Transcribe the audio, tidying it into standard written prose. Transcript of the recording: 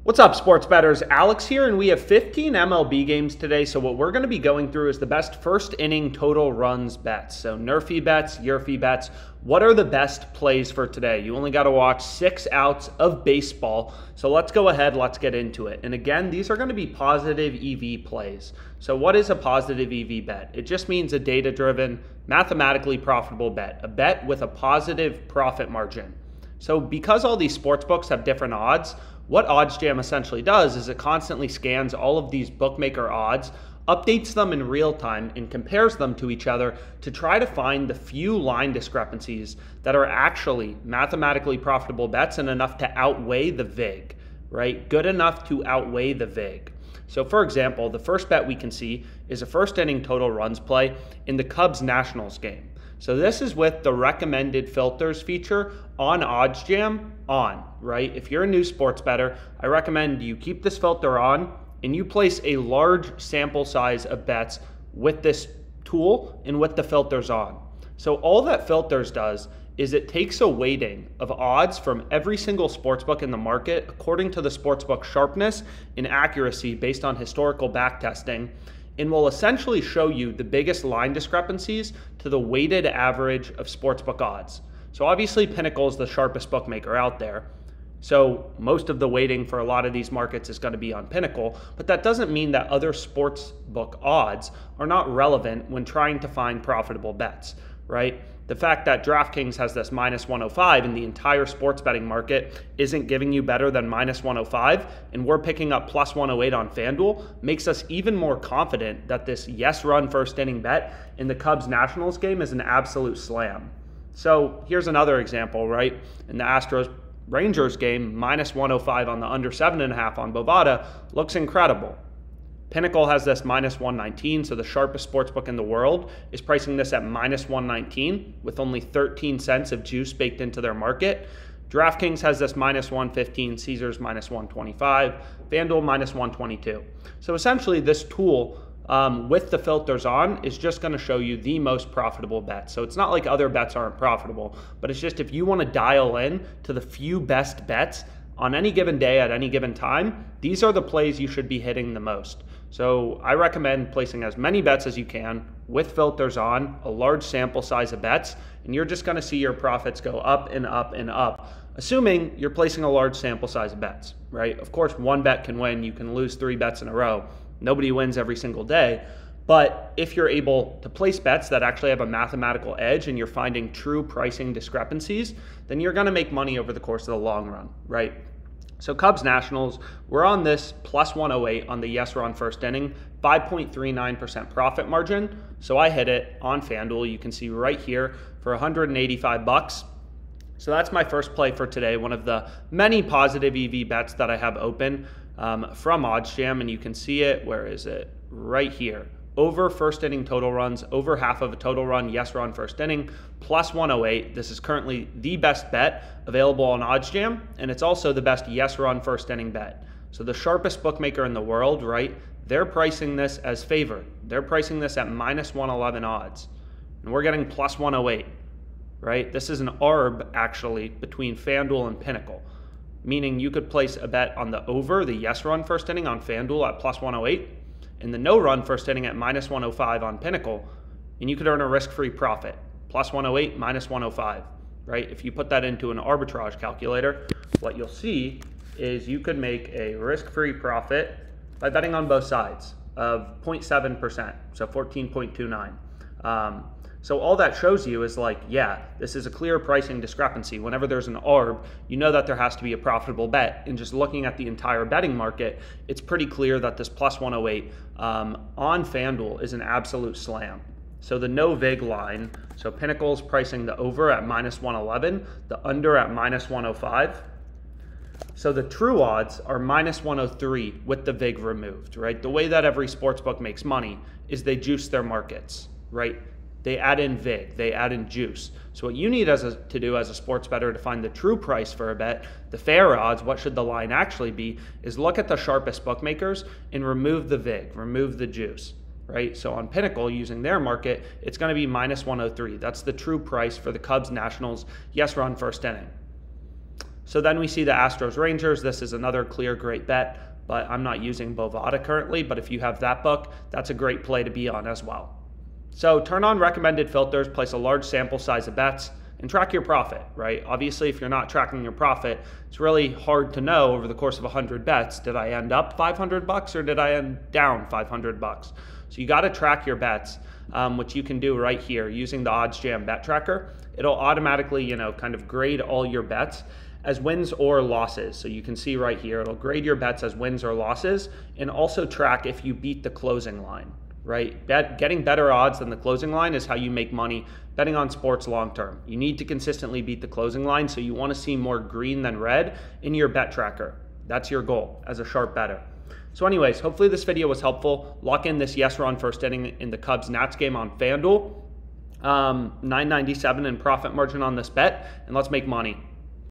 What's up, sports bettors? Alex here, and we have 15 MLB games today. So what we're going to be going through is the best first inning total runs bets. So NRFI bets, YRFI bets. What are the best plays for today? You only got to watch 6 outs of baseball. So let's go ahead, let's get into it. And again, these are going to be positive EV plays. So what is a positive EV bet? It just means a data-driven, mathematically profitable bet, a bet with a positive profit margin. So because all these sports books have different odds, what OddsJam essentially does is it constantly scans all of these bookmaker odds, updates them in real time, and compares them to each other to try to find the few line discrepancies that are actually mathematically profitable bets and enough to outweigh the VIG, right? Good enough to outweigh the VIG. So for example, the first bet we can see is a first inning total runs play in the Cubs-Nationals game. So this is with the recommended filters feature on OddsJam on, right? If you're a new sports bettor, I recommend you keep this filter on and you place a large sample size of bets with this tool and with the filters on. So all that filters does is it takes a weighting of odds from every single sportsbook in the market according to the sportsbook sharpness and accuracy based on historical backtesting, and will essentially show you the biggest line discrepancies to the weighted average of sportsbook odds. So obviously Pinnacle is the sharpest bookmaker out there. So most of the weighting for a lot of these markets is going to be on Pinnacle, but that doesn't mean that other sportsbook odds are not relevant when trying to find profitable bets, right? The fact that DraftKings has this minus 105 in the entire sports betting market isn't giving you better than minus 105, and we're picking up plus 108 on FanDuel, makes us even more confident that this yes run first inning bet in the Cubs-Nationals game is an absolute slam. So here's another example, right? In the Astros-Rangers game, minus 105 on the under 7.5 on Bovada looks incredible. Pinnacle has this minus 119, so the sharpest sportsbook in the world is pricing this at minus 119 with only 13 cents of juice baked into their market. DraftKings has this minus 115, Caesars minus 125, FanDuel minus 122. So essentially this tool with the filters on is just going to show you the most profitable bets. So it's not like other bets aren't profitable, but it's just if you want to dial in to the few best bets on any given day at any given time, these are the plays you should be hitting the most. So I recommend placing as many bets as you can with filters on, a large sample size of bets, and you're just going to see your profits go up and up and up, assuming you're placing a large sample size of bets, right? Of course, one bet can win. You can lose 3 bets in a row. Nobody wins every single day. But if you're able to place bets that actually have a mathematical edge and you're finding true pricing discrepancies, then you're going to make money over the course of the long run, right? So Cubs-Nationals, we're on this plus 108 on the yes run first inning, 5.39% profit margin. So I hit it on FanDuel. You can see right here for 185 bucks. So that's my first play for today, one of the many positive EV bets that I have open from OddsJam, and you can see it. Where is it? Right here. Over first inning total runs, over half of a total run, yes run first inning, plus 108. This is currently the best bet available on OddsJam, and it's also the best yes run first inning bet. So the sharpest bookmaker in the world, right? They're pricing this as favored. They're pricing this at minus 111 odds, and we're getting plus 108, right? This is an arb actually between FanDuel and Pinnacle, meaning you could place a bet on the over, the yes run first inning on FanDuel at plus 108, and the no run first inning at minus 105 on Pinnacle, and you could earn a risk-free profit, plus 108, minus 105, right? If you put that into an arbitrage calculator, what you'll see is you could make a risk-free profit by betting on both sides of 0.7%, so 14.29. So all that shows you is like, yeah, this is a clear pricing discrepancy. Whenever there's an arb, you know that there has to be a profitable bet. And just looking at the entire betting market, it's pretty clear that this plus 108 on FanDuel is an absolute slam. So the no VIG line, so Pinnacle's pricing the over at minus 111, the under at minus 105. So the true odds are minus 103 with the VIG removed, right? The way that every sportsbook makes money is they juice their markets, right? They add in VIG, they add in juice. So what you need to do as a sports bettor to find the true price for a bet, the fair odds, what should the line actually be, is look at the sharpest bookmakers and remove the VIG, remove the juice, right? So on Pinnacle, using their market, it's going to be minus 103. That's the true price for the Cubs-Nationals yes run first inning. So then we see the Astros Rangers. This is another clear great bet, but I'm not using Bovada currently. But if you have that book, that's a great play to be on as well. So turn on recommended filters, place a large sample size of bets, and track your profit, right? Obviously, if you're not tracking your profit, it's really hard to know over the course of 100 bets, did I end up $500 or did I end down $500? So you got to track your bets, which you can do right here using the OddsJam bet tracker. It'll automatically, kind of grade all your bets as wins or losses. So you can see right here, it'll grade your bets as wins or losses and also track if you beat the closing line, right? Getting better odds than the closing line is how you make money betting on sports long term. You need to consistently beat the closing line, so you want to see more green than red in your bet tracker. That's your goal as a sharp bettor. So anyways, hopefully this video was helpful. Lock in this yes run first inning in the Cubs-Nats game on FanDuel. $9.97 in profit margin on this bet, and let's make money.